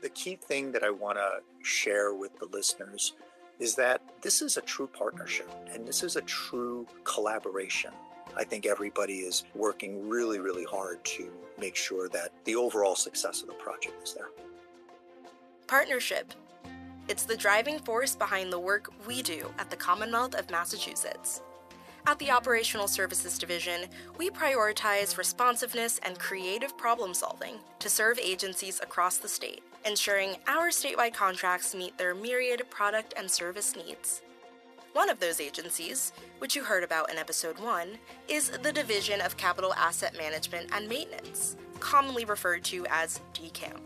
The key thing that I want to share with the listeners is that this is a true partnership and this is a true collaboration. I think everybody is working really, really hard to make sure that the overall success of the project is there. Partnership. It's the driving force behind the work we do at the Commonwealth of Massachusetts. At the Operational Services Division, we prioritize responsiveness and creative problem solving to serve agencies across the state, ensuring our statewide contracts meet their myriad product and service needs. One of those agencies, which you heard about in Episode 1, is the Division of Capital Asset Management and Maintenance, commonly referred to as DCAMM.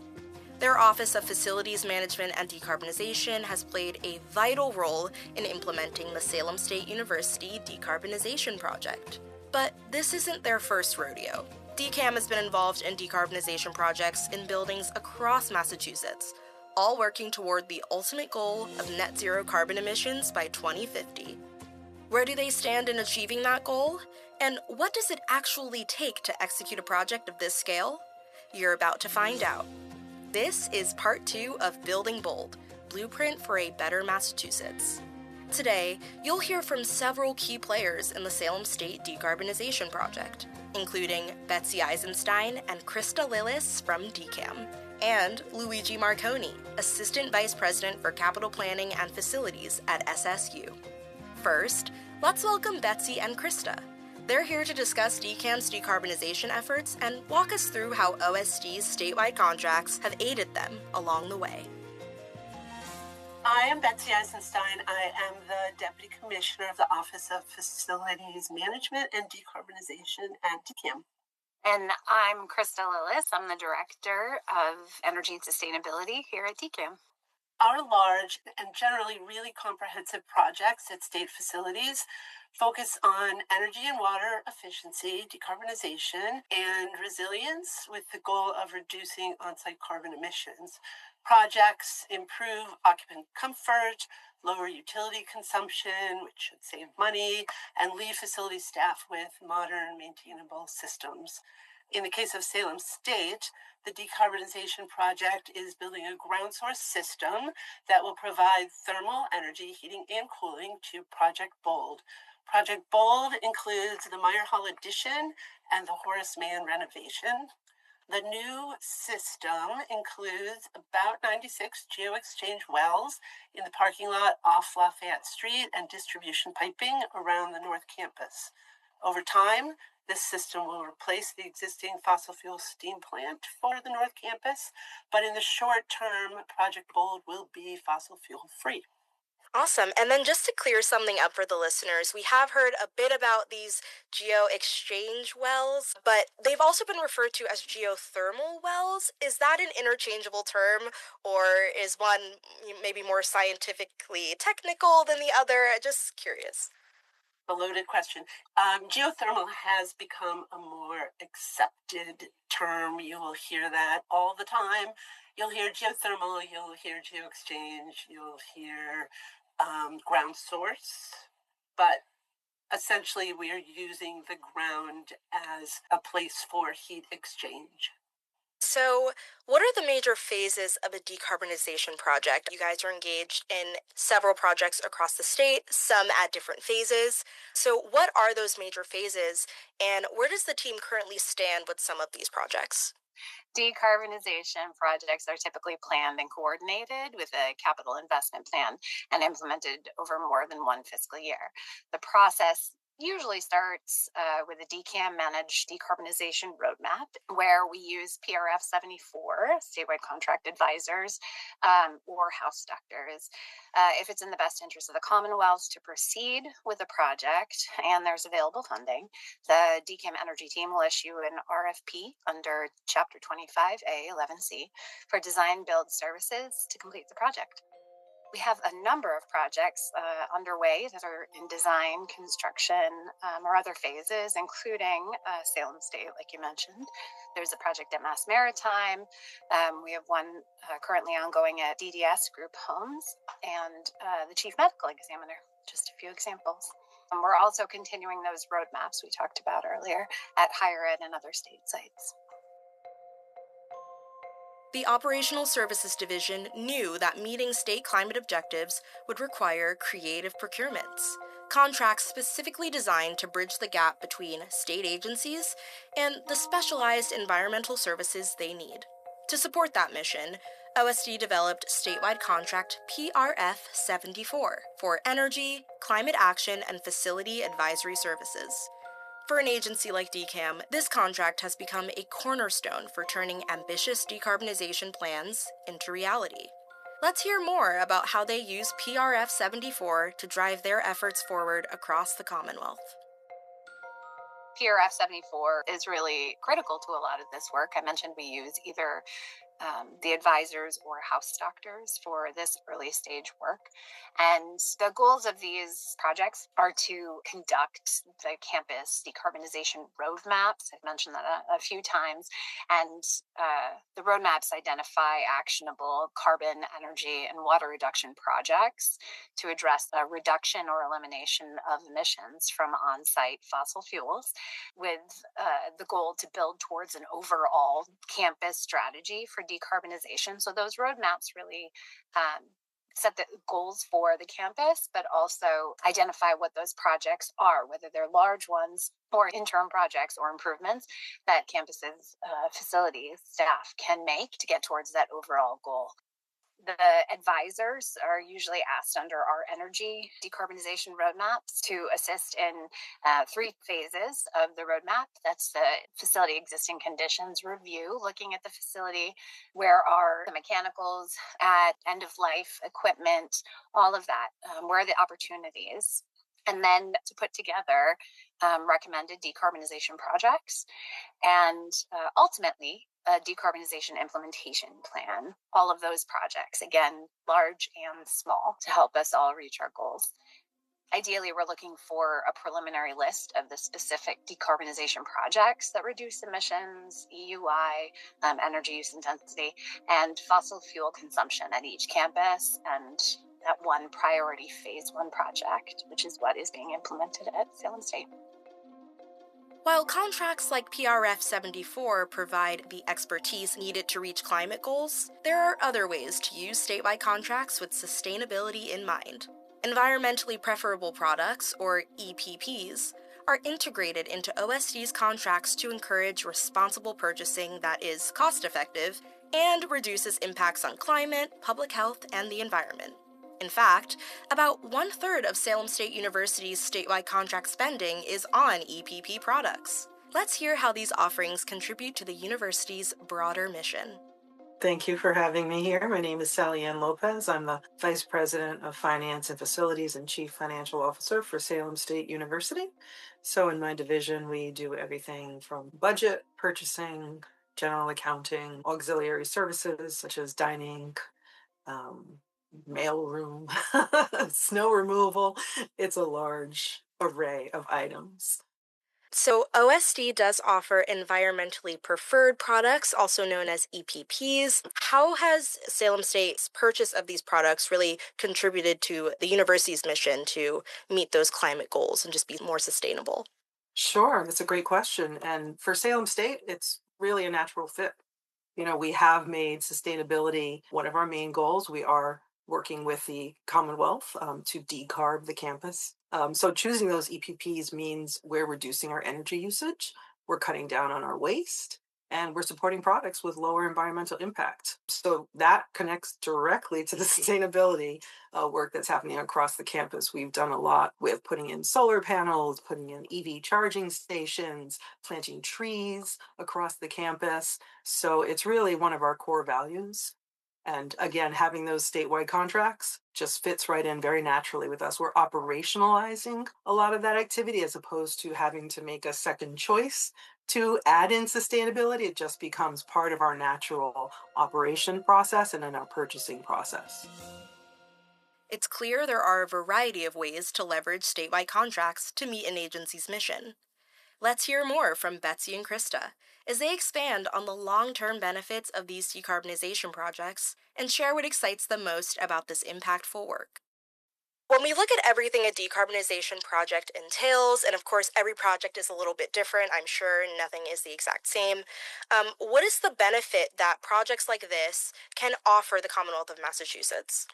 Their Office of Facilities Management and Decarbonization has played a vital role in implementing the Salem State University Decarbonization project. But this isn't their first rodeo. DCAMM has been involved in decarbonization projects in buildings across Massachusetts, all working toward the ultimate goal of net zero carbon emissions by 2050. Where do they stand in achieving that goal? And what does it actually take to execute a project of this scale? You're about to find out. This is part 2 of Building Bold, Blueprint for a Better Massachusetts. Today, you'll hear from several key players in the Salem State Decarbonization project, including Betsy Isenstein and Krista Lillis from DCAMM, and Luigi Marcone, Assistant Vice President for Capital Planning and Facilities at SSU. First, let's welcome Betsy and Krista. They're here to discuss DCAMM's decarbonization efforts and walk us through how OSD's statewide contracts have aided them along the way. I am Betsy Isenstein. I am the Deputy Commissioner of the Office of Facilities Management and Decarbonization at DCAMM. And I'm Krista Lillis. I'm the Director of Energy and Sustainability here at DCAMM. Our large and generally really comprehensive projects at state facilities focus on energy and water efficiency, decarbonization, and resilience with the goal of reducing on-site carbon emissions. Projects improve occupant comfort, lower utility consumption, which should save money, and leave facility staff with modern, maintainable systems. In the case of Salem State, the decarbonization project is building a ground source system that will provide thermal energy, heating, and cooling to Project Bold. Project Bold includes the Meyer Hall addition and the Horace Mann renovation. The new system includes about 96 Geo-exchange wells in the parking lot off Lafayette Street and distribution piping around the North Campus. Over time, this system will replace the existing fossil fuel steam plant for the North Campus, but in the short term, Project Bold will be fossil fuel free. Awesome. And then just to clear something up for the listeners, we have heard a bit about these Geo-exchange wells, but they've also been referred to as geothermal wells. Is that an interchangeable term, or is one maybe more scientifically technical than the other? Just curious. A loaded question. Geothermal has become a more accepted term. You will hear that all the time. You'll hear geothermal, you'll hear geo-exchange, you'll hear ground source, but essentially we are using the ground as a place for heat exchange. So, what are the major phases of a decarbonization project? You guys are engaged in several projects across the state, some at different phases. So, what are those major phases, and where does the team currently stand with some of these projects? Decarbonization projects are typically planned and coordinated with a capital investment plan and implemented over more than one fiscal year. The process usually starts with a DCAMM managed decarbonization roadmap, where we use PRF 74, statewide contract advisors, or house doctors, if it's in the best interest of the Commonwealth to proceed with a project and there's available funding. The DCAMM Energy team will issue an RFP under Chapter 25A 11C for design build services to complete the project. We have a number of projects underway that are in design, construction, or other phases, including Salem State, like you mentioned. There's a project at Mass Maritime. We have one currently ongoing at DDS Group Homes and the Chief Medical Examiner, just a few examples. We're also continuing those roadmaps we talked about earlier at higher ed and other state sites. The Operational Services Division knew that meeting state climate objectives would require creative procurements, contracts specifically designed to bridge the gap between state agencies and the specialized environmental services they need. To support that mission, OSD developed statewide contract PRF 74 for energy, climate action, and facility advisory services. For an agency like DCAMM, this contract has become a cornerstone for turning ambitious decarbonization plans into reality. Let's hear more about how they use PRF 74 to drive their efforts forward across the Commonwealth. PRF 74 is really critical to a lot of this work. I mentioned we use either the advisors or house doctors for this early stage work. And the goals of these projects are to conduct the campus decarbonization roadmaps. I've mentioned that a few times. And the roadmaps identify actionable carbon, energy, and water reduction projects to address a reduction or elimination of emissions from on-site fossil fuels, with the goal to build towards an overall campus strategy for decarbonization. So those roadmaps really set the goals for the campus, but also identify what those projects are, whether they're large ones or interim projects or improvements that campuses, facilities, staff can make to get towards that overall goal. The advisors are usually asked under our energy decarbonization roadmaps to assist in 3 phases of the roadmap. That's the facility existing conditions review, looking at the facility, where are the mechanicals at end of life equipment, all of that, where are the opportunities, and then to put together recommended decarbonization projects, and ultimately a decarbonization implementation plan. All of those projects, again, large and small, to help us all reach our goals. Ideally, we're looking for a preliminary list of the specific decarbonization projects that reduce emissions, EUI, energy use intensity, and fossil fuel consumption at each campus, and that one priority phase 1 project, which is what is being implemented at Salem State. While contracts like PRF 74 provide the expertise needed to reach climate goals, there are other ways to use statewide contracts with sustainability in mind. Environmentally preferable products, or EPPs, are integrated into OSD's contracts to encourage responsible purchasing that is cost-effective and reduces impacts on climate, public health, and the environment. In fact, about 1/3 of Salem State University's statewide contract spending is on EPP products. Let's hear how these offerings contribute to the university's broader mission. Thank you for having me here. My name is Sally Ann Lopez. I'm the Vice President of Finance and Facilities and Chief Financial Officer for Salem State University. So in my division, we do everything from budget, purchasing, general accounting, auxiliary services such as dining, mailroom, snow removal. It's a large array of items. So OSD does offer environmentally preferred products, also known as EPPs. How has Salem State's purchase of these products really contributed to the university's mission to meet those climate goals and just be more sustainable? Sure, that's a great question. And for Salem State, it's really a natural fit. You know, we have made sustainability one of our main goals. We are working with the Commonwealth to decarb the campus. So choosing those EPPs means we're reducing our energy usage, we're cutting down on our waste, and we're supporting products with lower environmental impact. So that connects directly to the sustainability work that's happening across the campus. We've done a lot with putting in solar panels, putting in EV charging stations, planting trees across the campus. So it's really one of our core values. And again, having those statewide contracts just fits right in very naturally with us. We're operationalizing a lot of that activity as opposed to having to make a second choice to add in sustainability. It just becomes part of our natural operation process and in our purchasing process. It's clear there are a variety of ways to leverage statewide contracts to meet an agency's mission. Let's hear more from Betsy and Krista as they expand on the long-term benefits of these decarbonization projects and share what excites them most about this impactful work. When we look at everything a decarbonization project entails, and of course every project is a little bit different, I'm sure nothing is the exact same, what is the benefit that projects like this can offer the Commonwealth of Massachusetts?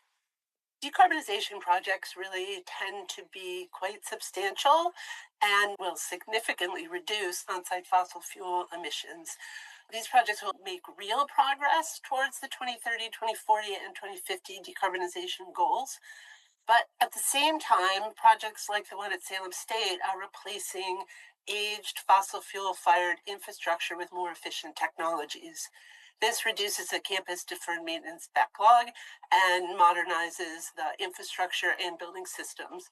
Decarbonization projects really tend to be quite substantial and will significantly reduce on-site fossil fuel emissions. These projects will make real progress towards the 2030, 2040, and 2050 decarbonization goals. But at the same time, projects like the one at Salem State are replacing aged fossil fuel fired infrastructure with more efficient technologies. This reduces the campus deferred maintenance backlog and modernizes the infrastructure and building systems.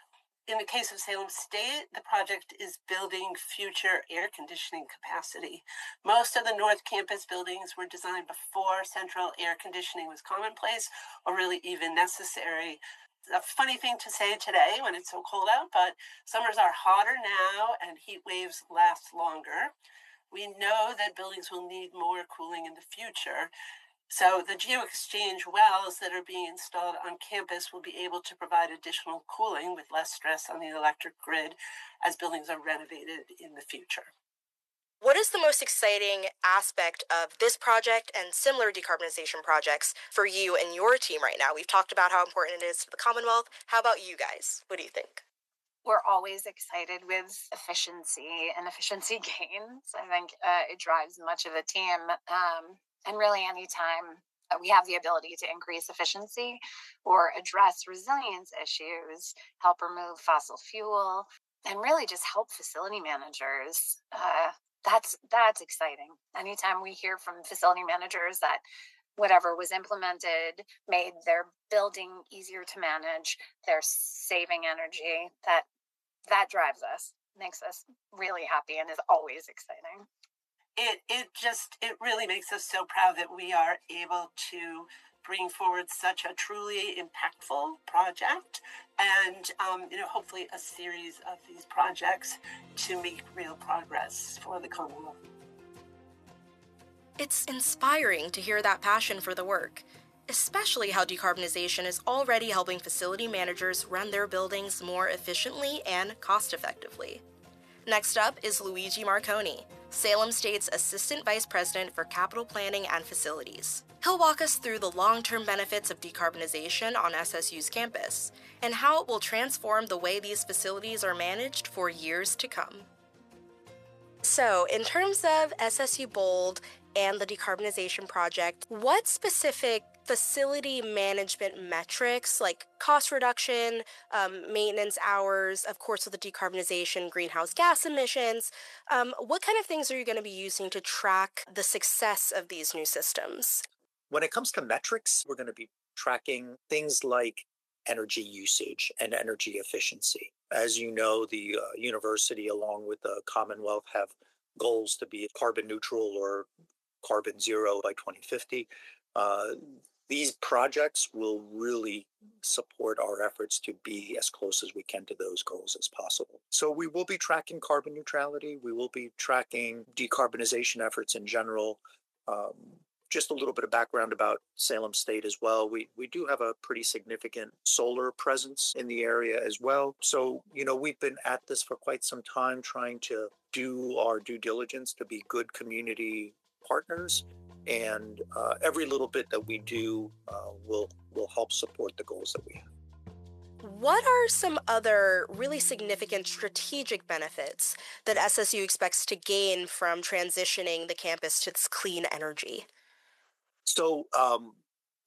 In the case of Salem State, the project is building future air conditioning capacity. Most of the North Campus buildings were designed before central air conditioning was commonplace or really even necessary. A funny thing to say today when it's so cold out, but summers are hotter now and heat waves last longer. We know that buildings will need more cooling in the future. So the Geo-exchange wells that are being installed on campus will be able to provide additional cooling with less stress on the electric grid as buildings are renovated in the future. What is the most exciting aspect of this project and similar decarbonization projects for you and your team right now? We've talked about how important it is to the Commonwealth. How about you guys? What do you think? We're always excited with efficiency and efficiency gains. I think it drives much of the team. And really, anytime we have the ability to increase efficiency or address resilience issues, help remove fossil fuel, and really just help facility managers, that's exciting. Anytime we hear from facility managers that whatever was implemented made their building easier to manage, they're saving energy, that drives us, makes us really happy, and is always exciting. It really makes us so proud that we are able to bring forward such a truly impactful project and hopefully a series of these projects to make real progress for the Commonwealth. It's inspiring to hear that passion for the work, especially how decarbonization is already helping facility managers run their buildings more efficiently and cost-effectively. Next up is Luigi Marcone, Salem State's Assistant Vice President for Capital Planning and Facilities. He'll walk us through the long-term benefits of decarbonization on SSU's campus and how it will transform the way these facilities are managed for years to come. So, in terms of SSU Bold and the decarbonization project, what specific facility management metrics like cost reduction, maintenance hours, of course with the decarbonization, greenhouse gas emissions, what kind of things are you going to be using to track the success of these new systems? When it comes to metrics, we're going to be tracking things like energy usage and energy efficiency. As you know, the university, along with the Commonwealth, have goals to be carbon neutral or carbon zero by 2050. These projects will really support our efforts to be as close as we can to those goals as possible. So we will be tracking carbon neutrality. We will be tracking decarbonization efforts in general. Just a little bit of background about Salem State as well. We do have a pretty significant solar presence in the area as well. So, we've been at this for quite some time, trying to do our due diligence to be good community partners. And every little bit that we do will help support the goals that we have. What are some other really significant strategic benefits that SSU expects to gain from transitioning the campus to this clean energy? So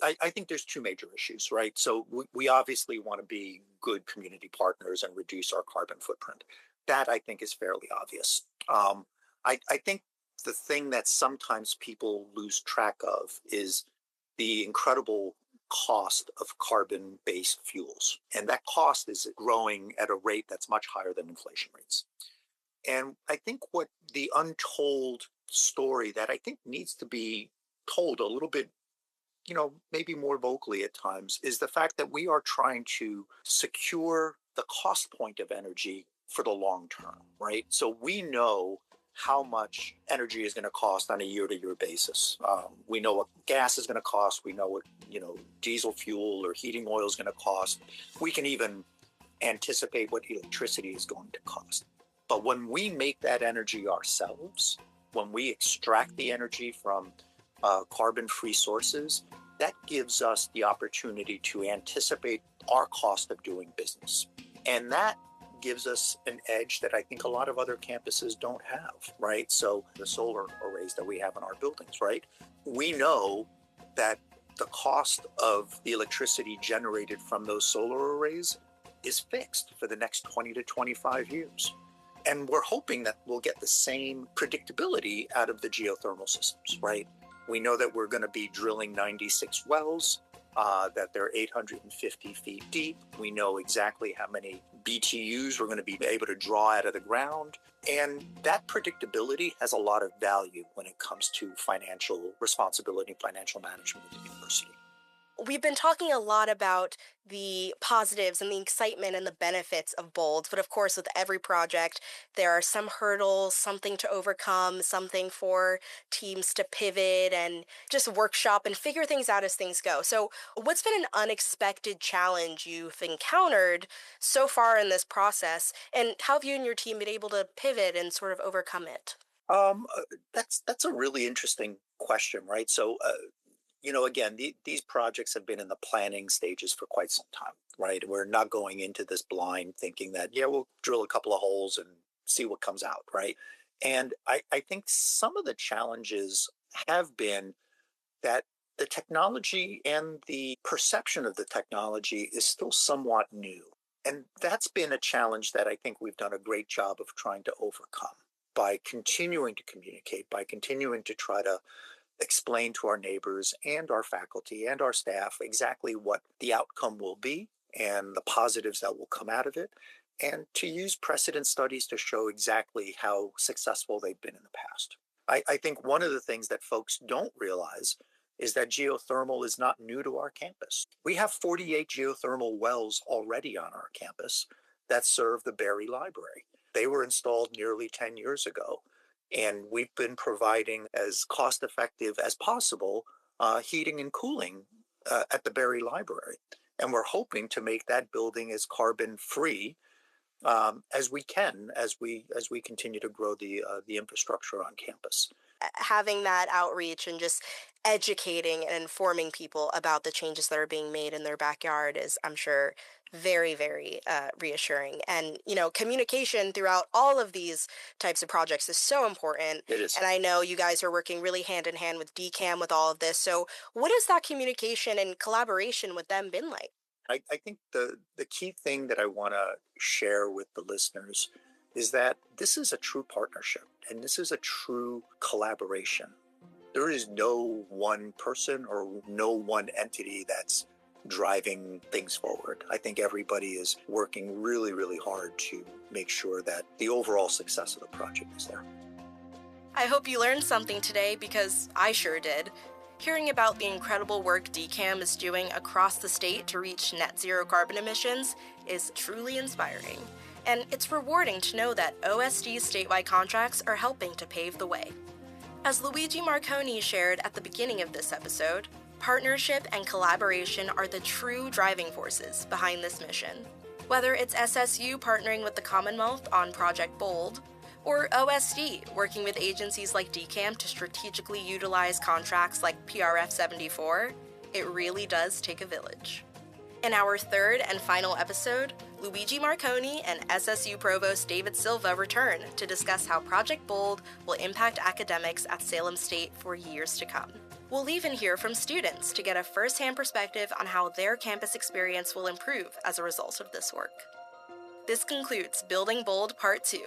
I think there's two major issues, right? So we obviously want to be good community partners and reduce our carbon footprint. That, I think, is fairly obvious. I think the thing that sometimes people lose track of is the incredible cost of carbon-based fuels. And that cost is growing at a rate that's much higher than inflation rates. And I think what the untold story that I think needs to be told a little bit, maybe more vocally at times, is the fact that we are trying to secure the cost point of energy for the long term, right? So we know how much energy is going to cost on a year-to-year basis. We know what gas is going to cost. We know what diesel fuel or heating oil is going to cost. We can even anticipate what electricity is going to cost. But when we make that energy ourselves, when we extract the energy from carbon-free sources, that gives us the opportunity to anticipate our cost of doing business. And that gives us an edge that I think a lot of other campuses don't have, right? So the solar arrays that we have in our buildings, right? We know that the cost of the electricity generated from those solar arrays is fixed for the next 20 to 25 years. And we're hoping that we'll get the same predictability out of the geothermal systems, right? We know that we're going to be drilling 96 wells, that they're 850 feet deep. We know exactly how many BTUs we're going to be able to draw out of the ground. And that predictability has a lot of value when it comes to financial responsibility and financial management of the university. We've been talking a lot about the positives and the excitement and the benefits of Bold, but of course with every project there are some hurdles, something to overcome, something for teams to pivot and just workshop and figure things out as things go. So what's been an unexpected challenge you've encountered so far in this process, and how have you and your team been able to pivot and sort of overcome it? That's a really interesting question, right? So again, these projects have been in the planning stages for quite some time, right? We're not going into this blind thinking that, yeah, we'll drill a couple of holes and see what comes out, right? And I think some of the challenges have been that the technology and the perception of the technology is still somewhat new. And that's been a challenge that I think we've done a great job of trying to overcome by continuing to communicate, by continuing to try to explain to our neighbors and our faculty and our staff exactly what the outcome will be and the positives that will come out of it, and to use precedent studies to show exactly how successful they've been in the past. I think one of the things that folks don't realize is that geothermal is not new to our campus. We have 48 geothermal wells already on our campus that serve the Berry Library. They were installed nearly 10 years ago. And we've been providing as cost-effective as possible heating and cooling at the Berry Library. And we're hoping to make that building as carbon-free as we can as we continue to grow the infrastructure on campus. Having that outreach and just educating and informing people about the changes that are being made in their backyard is, I'm sure, very, very reassuring. And, communication throughout all of these types of projects is so important. It is. And I know you guys are working really hand in hand with DCAMM with all of this. So what has that communication and collaboration with them been like? I think the key thing that I want to share with the listeners is that this is a true partnership and this is a true collaboration. There is no one person or no one entity that's driving things forward. I think everybody is working really, really hard to make sure that the overall success of the project is there. I hope you learned something today, because I sure did. Hearing about the incredible work DCAMM is doing across the state to reach net zero carbon emissions is truly inspiring. And it's rewarding to know that OSD's statewide contracts are helping to pave the way. As Luigi Marcone shared at the beginning of this episode, partnership and collaboration are the true driving forces behind this mission. Whether it's SSU partnering with the Commonwealth on Project Bold, or OSD working with agencies like DCAMM to strategically utilize contracts like PRF 74, it really does take a village. In our third and final episode, Luigi Marcone and SSU Provost David Silva return to discuss how Project Bold will impact academics at Salem State for years to come. We'll even hear from students to get a first-hand perspective on how their campus experience will improve as a result of this work. This concludes Building Bold Part 2,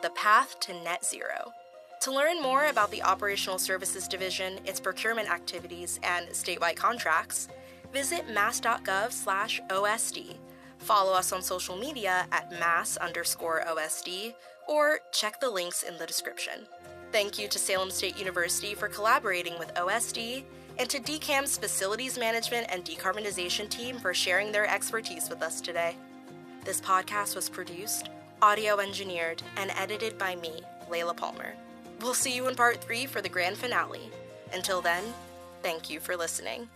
The Path to Net Zero. To learn more about the Operational Services Division, its procurement activities, and statewide contracts, visit mass.gov/OSD, follow us on social media at mass_OSD, or check the links in the description. Thank you to Salem State University for collaborating with OSD, and to DCAMM's Facilities Management and Decarbonization team for sharing their expertise with us today. This podcast was produced, audio engineered, and edited by me, Layla Palmer. We'll see you in Part 3 for the grand finale. Until then, thank you for listening.